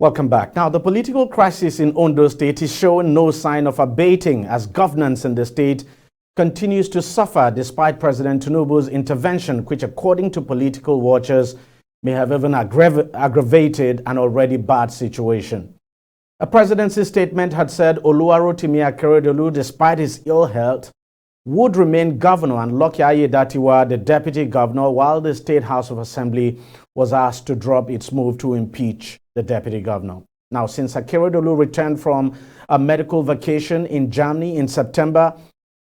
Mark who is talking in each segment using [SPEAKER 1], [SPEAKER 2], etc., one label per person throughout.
[SPEAKER 1] Welcome back. Now, the political crisis in Ondo State is showing no sign of abating as governance in the state continues to suffer despite President Tinubu's intervention, which, according to political watchers, may have even aggravated an already bad situation. A presidency statement had said Oluwarotimi Akeredolu, despite his ill health, would remain governor, and Lucky Aiyedatiwa, the deputy governor, while the State House of Assembly was asked to drop its move to impeach the deputy governor. Now, since Akeredolu returned from a medical vacation in Germany in September,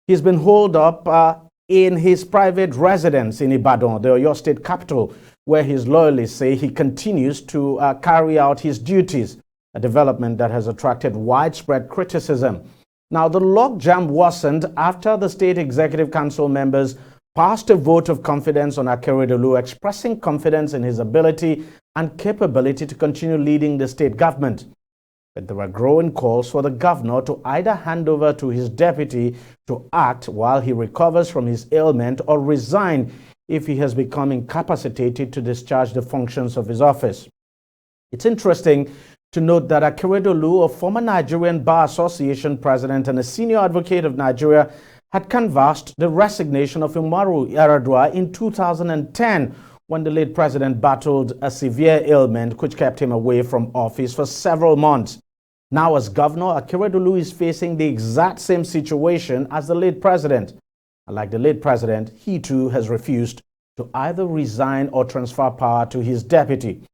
[SPEAKER 1] he's been holed up in his private residence in Ibadan, the Ondo State capital, where his loyalists say he continues to carry out his duties, a development that has attracted widespread criticism. Now, the logjam worsened after the State Executive Council members passed a vote of confidence on Akeredolu, expressing confidence in his ability and capability to continue leading the state government. But there were growing calls for the governor to either hand over to his deputy to act while he recovers from his ailment or resign if he has become incapacitated to discharge the functions of his office. It's interesting to note that Akeredolu, a former Nigerian Bar Association president and a senior advocate of Nigeria, had canvassed the resignation of Umaru Yar'Adua in 2010 when the late president battled a severe ailment which kept him away from office for several months. Now, as governor, Akeredolu is facing the exact same situation as the late president. And like the late president, he too has refused to either resign or transfer power to his deputy.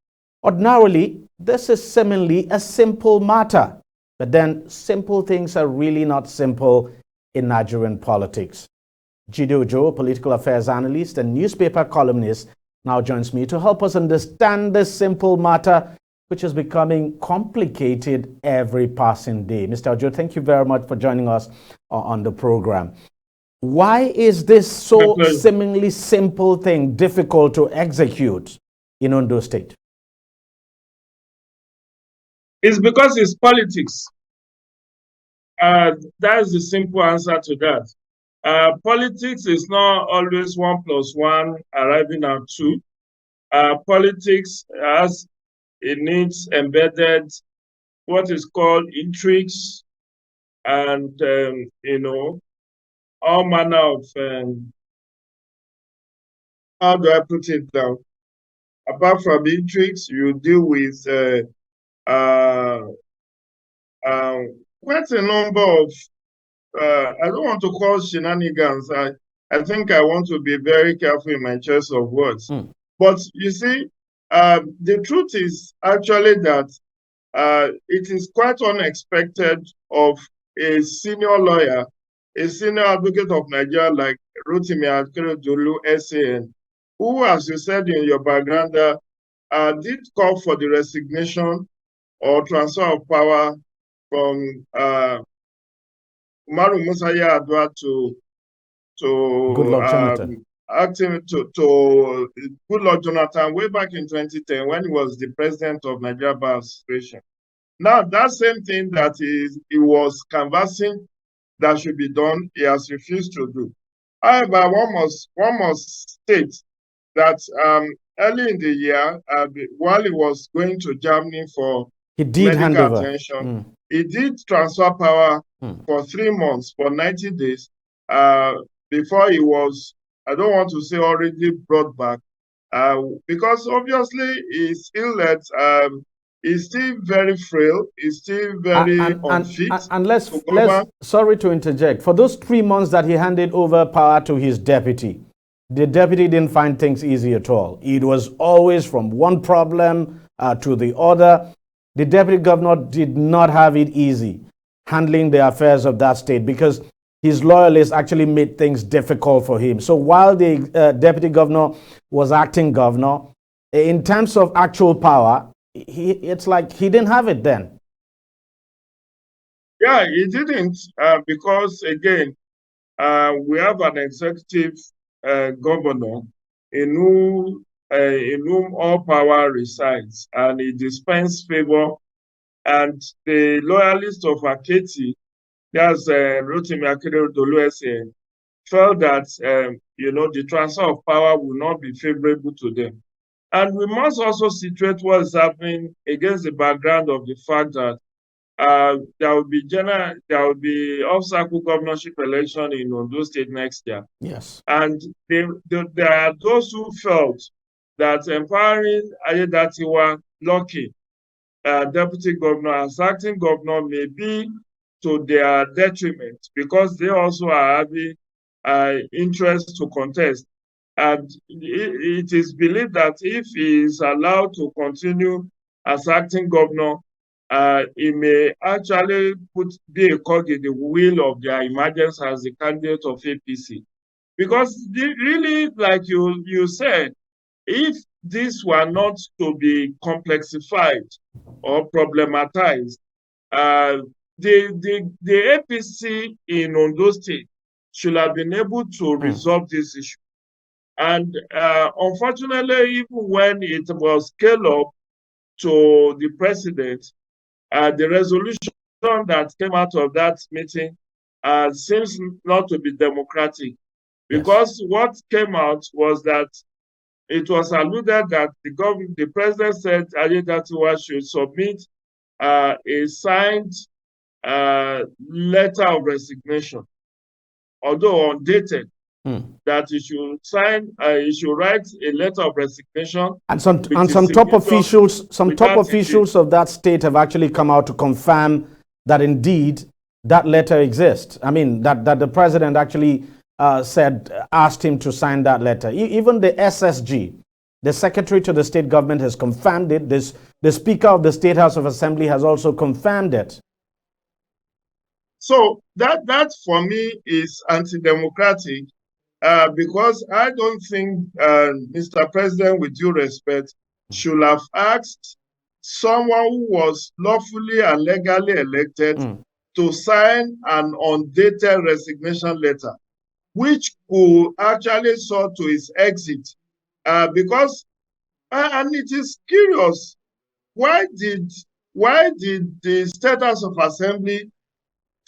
[SPEAKER 1] Ordinarily, this is seemingly a simple matter, but then simple things are really not simple in Nigerian politics. Jide Ojo, a political affairs analyst and newspaper columnist, now joins me to help us understand this simple matter, which is becoming complicated every passing day. Mr. Ojo, thank you very much for joining us on the program. Why is this so seemingly simple thing difficult to execute in Ondo State?
[SPEAKER 2] It's because it's politics. That's the simple answer to that. Politics is not always 1 + 1 arriving at 2. Politics has in its embedded what is called intrigues and, all manner of, how do I put it now? Apart from intrigues, you deal with quite a number of, I don't want to call shenanigans. I think I want to be very careful in my choice of words. But you see, the truth is actually that it is quite unexpected of a senior lawyer, a senior advocate of Nigeria like Rotimi Akeredolu, SAN, who, as you said in your background, did call for the resignation or transfer of power from Umaru Musa Yar'Adua to acting to Goodluck Jonathan way back in 2010 when he was the president of Nigeria Bar Association. Now, that same thing that he was canvassing that should be done, he has refused to do. However, one must state that early in the year, while he was going to Germany for medical attention, he did transfer power for 3 months, for 90 days, before he was, I don't want to say already brought back, because obviously his illness is still very frail, is still very unfit.
[SPEAKER 1] And sorry to interject, for those 3 months that he handed over power to his deputy, the deputy didn't find things easy at all. It was always from one problem to the other. The deputy governor did not have it easy handling the affairs of that state because his loyalists actually made things difficult for him. So while the deputy governor was acting governor, in terms of actual power, it's like he didn't have it then.
[SPEAKER 2] Yeah, he didn't because, again, we have an executive governor in whom all power resides, and he dispenses favor. And the loyalists of Aketi, that's Rotimi Akeredolu, SAN, felt that the transfer of power will not be favorable to them. And we must also situate what is happening against the background of the fact that there will be off-cycle governorship election in Ondo State next year.
[SPEAKER 1] Yes.
[SPEAKER 2] And there are those who felt that empowering Akeredolu Lucky, deputy governor, as acting governor may be to their detriment because they also are having interest to contest. And it is believed that if he is allowed to continue as acting governor, he may actually be a cog in the wheel of their emergence as the candidate of APC. Because really, like you said, if this were not to be complexified or problematized, the APC in Ondo State should have been able to resolve this issue. And unfortunately, even when it was scaled up to the president, the resolution that came out of that meeting seems not to be democratic. Because what came out was that it was alluded that the president said Akeredolu should submit a signed letter of resignation, although undated, that he should write a letter of resignation.
[SPEAKER 1] And some top officials of that state have actually come out to confirm that indeed that letter exists. I mean, that the president actually asked him to sign that letter. Even the SSG, the secretary to the state government, has confirmed it. The speaker of the State House of Assembly has also confirmed it.
[SPEAKER 2] So that for me is anti-democratic because I don't think Mr. President, with due respect, should have asked someone who was lawfully and legally elected to sign an undated resignation letter, which could actually sort to his exit. Because, and it is curious, why did the State House of Assembly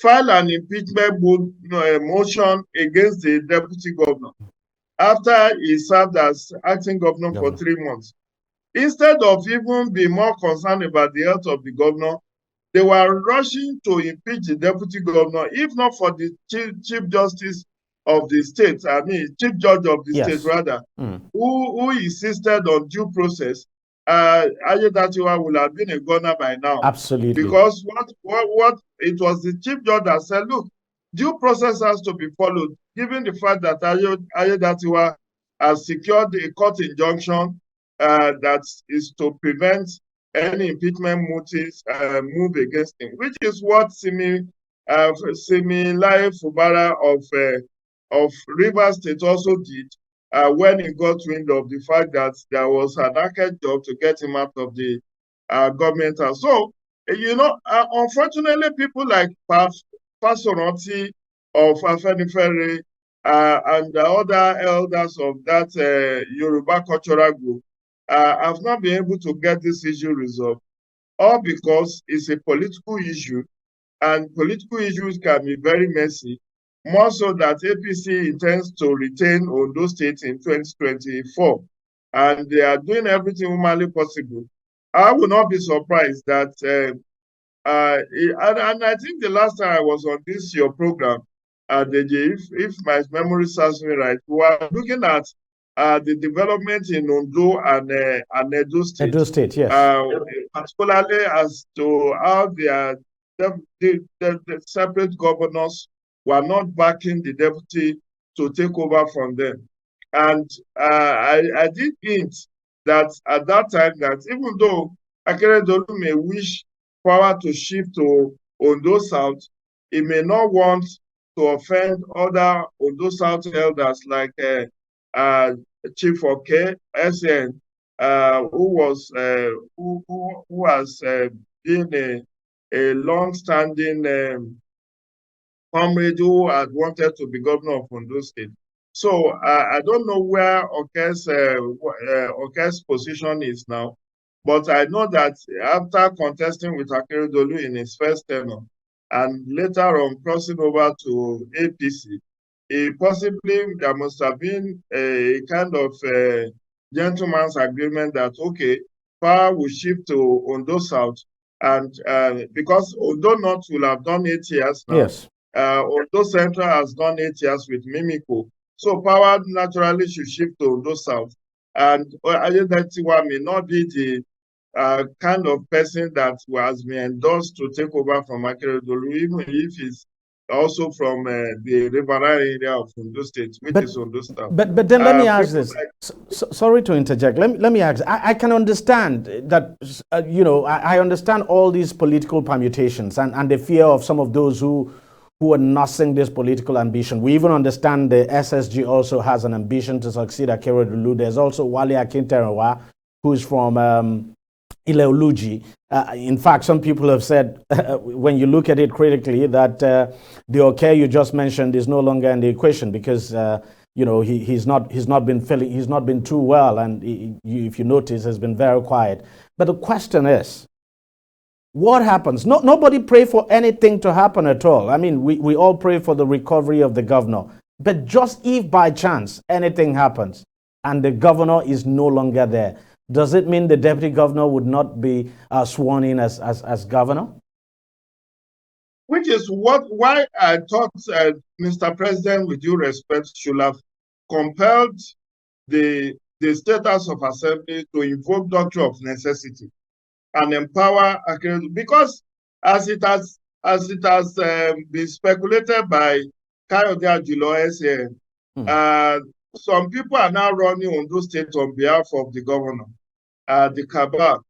[SPEAKER 2] file an impeachment motion against the deputy governor after he served as acting governor for 3 months? Instead of even being more concerned about the health of the governor, they were rushing to impeach the deputy governor, if not for the chief justice of the state, chief judge of the state rather, who insisted on due process. Akeredolu would have been a governor by now.
[SPEAKER 1] Absolutely.
[SPEAKER 2] Because what it was the chief judge that said, look, due process has to be followed, given the fact that Akeredolu has secured a court injunction that is to prevent any impeachment motives move against him, which is what Simi Lai Fubara of Rivers State also did when he got wind of the fact that there was an arcade job to get him out of the government house. So, unfortunately, people like Fasoroti of Afenifere and the other elders of that Yoruba cultural group have not been able to get this issue resolved, all because it's a political issue, and political issues can be very messy, more so that APC intends to retain Ondo State in 2024, and they are doing everything humanly possible. I would not be surprised that, and I think the last time I was on this your program, DEJI, if my memory serves me right, we were looking at the development in Ondo and Edo State.
[SPEAKER 1] Edo State, yes.
[SPEAKER 2] Particularly as to how the separate governors were not backing the deputy to take over from them. And I did hint that at that time that even though Akeredolu may wish power to shift to Ondo South, he may not want to offend other Ondo South elders like Chief Oke, SN, who has been a long-standing comrade who had wanted to be governor of Ondo State. So I don't know where Oke's position is now, but I know that after contesting with Akeredolu in his first tenure, and later on crossing over to APC, there must have been a kind of gentleman's agreement that, okay, power will shift to Ondo South, and because Ondo North will have done 8 years now,
[SPEAKER 1] Yes.
[SPEAKER 2] Ondo Central has done 8 years with Mimiko, so power naturally should shift to Ondo South. And Akeredolu may not be the kind of person that has been endorsed to take over from Akeredolu, even if he's also from the riverine area of Ondo State, which is Ondo South.
[SPEAKER 1] But then let me ask this. Sorry to interject. Let me ask. I can understand that, I understand all these political permutations and the fear of some of those who are nursing this political ambition. We even understand the SSG also has an ambition to succeed Akeredolu. There's also Wale Akinterewa, who's from Ileoluji. In fact, some people have said, when you look at it critically, that the okay you just mentioned is no longer in the equation because he's not been too well, and if you notice, has been very quiet. But the question is, what happens? Nobody pray for anything to happen at all. I mean, we all pray for the recovery of the governor. But just if by chance anything happens and the governor is no longer there, does it mean the deputy governor would not be sworn in as governor?
[SPEAKER 2] Which is why I thought Mr. President, with due respect, should have compelled the status of assembly to invoke doctrine of necessity and empower Akeredolu, because as it has been speculated by Kayode Ajulo SAN, some people are now running Ondo State on behalf of the governor, the cabal,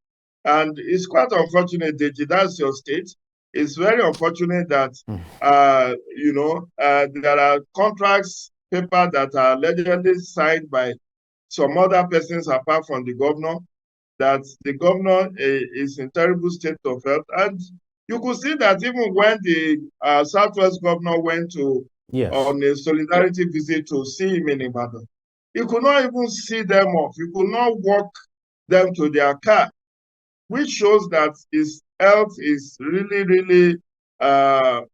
[SPEAKER 2] and it's quite unfortunate. DEJI, that's your state. It's very unfortunate that there are contracts paper that are allegedly signed by some other persons apart from the governor, that the governor is in terrible state of health. And you could see that even when the Southwest governor went on a solidarity visit to see him in Ibadan, he could not even see them off. He could not walk them to their car, which shows that his health is really, really bad.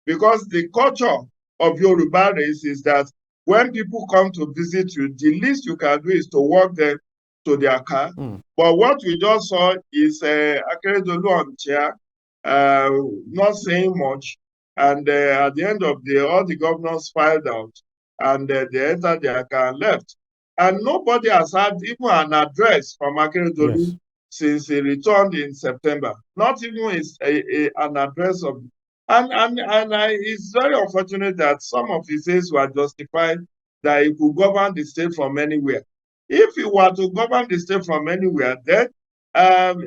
[SPEAKER 2] Because the culture of Yoruba race is that when people come to visit you, the least you can do is to walk them to their car. But what we just saw is Akeredolu on chair, not saying much. And at the end of the day, all the governors filed out, and they entered their car and left. And nobody has had even an address from Akeredolu since he returned in September. Not even an address of. And it's very unfortunate that some of his aides were justified that he could govern the state from anywhere. If he were to govern the state from anywhere, then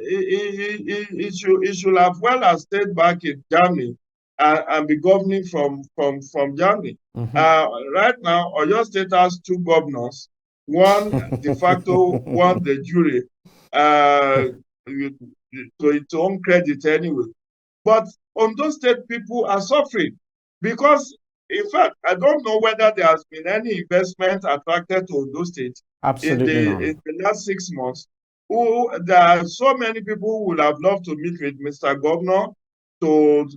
[SPEAKER 2] he should have well have stayed back in Germany and be governing from Germany. Right now, Oyo State has 2 governors, one de facto, one de jure, to its own credit anyway. But Ondo State people are suffering because, in fact, I don't know whether there has been any investment attracted to Ondo State in the last 6 months. There are so many people who would have loved to meet with Mr. Governor to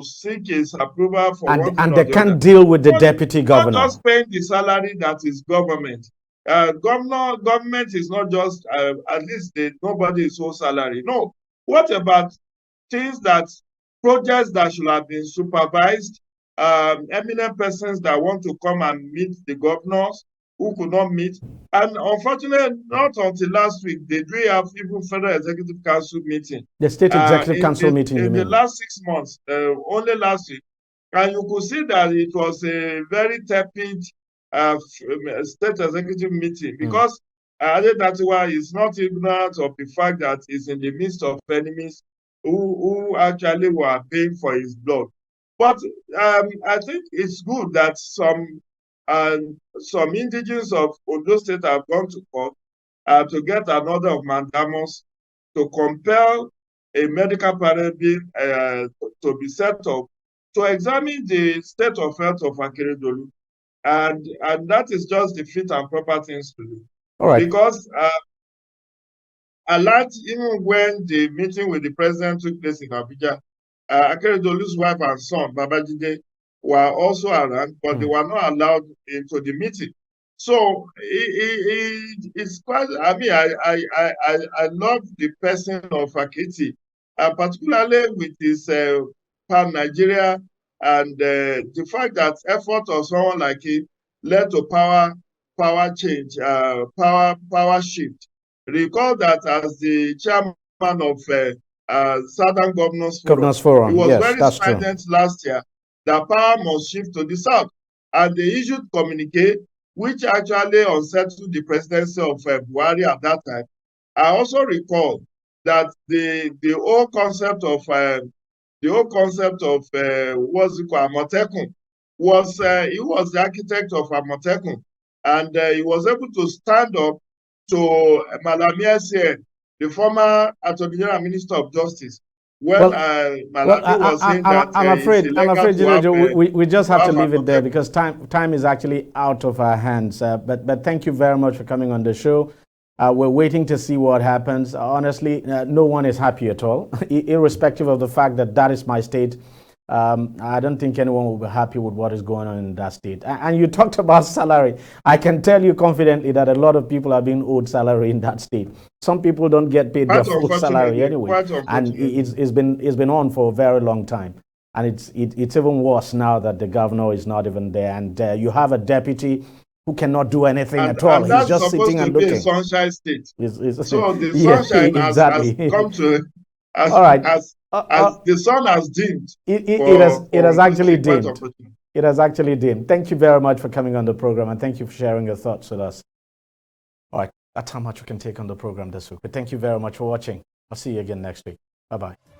[SPEAKER 2] seek his approval for
[SPEAKER 1] and they can't deal with the deputy governor.
[SPEAKER 2] Not just paying the salary that is government. Government is not just at least nobody is so salary. No. What about projects that should have been supervised, eminent persons that want to come and meet the governors who could not meet? And unfortunately, not until last week did we have even Federal Executive Council meeting.
[SPEAKER 1] The State Executive Council meeting,
[SPEAKER 2] in the last 6 months, only last week. And you could see that it was a very tepid State Executive meeting because Akeredolu is not ignorant of the fact that he's in the midst of enemies who actually were paying for his blood. But I think it's good that some indigenes of Ondo State have gone to court to get an order of mandamus to compel a medical panel to be set up to examine the state of health of Akeredolu. And that is just the fit and proper things to do.
[SPEAKER 1] All right.
[SPEAKER 2] Because I learned even when the meeting with the president took place in Abuja, Akeredolu's wife and son, Babajide, were also around, but they were not allowed into the meeting. So it's quite. I mean, I love the person of Akiti, particularly with his pan Nigeria and the fact that effort of someone like him led to power change, power shift. Recall that as the chairman of Southern Governors Forum,
[SPEAKER 1] Governors
[SPEAKER 2] he
[SPEAKER 1] Forum,
[SPEAKER 2] was
[SPEAKER 1] yes,
[SPEAKER 2] very
[SPEAKER 1] that's true.
[SPEAKER 2] strident last year that power must shift to the south, and they issued communique which actually unsettled the presidency of Buhari at that time. I also recall that the whole concept of what's it called, Amotekun, was he was the architect of Amotekun, and he was able to stand up to Malami Essien, the former Attorney General Minister of Justice, when
[SPEAKER 1] Well,
[SPEAKER 2] Malami was saying that it's
[SPEAKER 1] I'm
[SPEAKER 2] illegal
[SPEAKER 1] afraid,
[SPEAKER 2] to have
[SPEAKER 1] we just have to leave it there
[SPEAKER 2] Amotekun.
[SPEAKER 1] because time is actually out of our hands. But thank you very much for coming on the show. We're waiting to see what happens. Honestly, no one is happy at all, irrespective of the fact that that is my state. I don't think anyone will be happy with what is going on in that state. And you talked about salary. I can tell you confidently that a lot of people are being owed salary in that state. Some people don't get paid their full salary anyway, and it's been on for a very long time. And it's even worse now that the governor is not even there, and you have a deputy who cannot do anything at all.
[SPEAKER 2] And
[SPEAKER 1] He's
[SPEAKER 2] that's
[SPEAKER 1] just
[SPEAKER 2] supposed
[SPEAKER 1] sitting
[SPEAKER 2] to
[SPEAKER 1] and
[SPEAKER 2] be a
[SPEAKER 1] looking.
[SPEAKER 2] sunshine state. So the
[SPEAKER 1] Yeah,
[SPEAKER 2] sunshine has
[SPEAKER 1] exactly.
[SPEAKER 2] come to
[SPEAKER 1] All right.
[SPEAKER 2] as the sun has dimmed
[SPEAKER 1] It has
[SPEAKER 2] for
[SPEAKER 1] actually
[SPEAKER 2] Oluchi, quite
[SPEAKER 1] dimmed.
[SPEAKER 2] unfortunate.
[SPEAKER 1] It has actually dimmed. Thank you very much for coming on the program, and thank you for sharing your thoughts with us. All right, that's how much we can take on the program this week. But thank you very much for watching. I'll see you again next week. Bye-bye.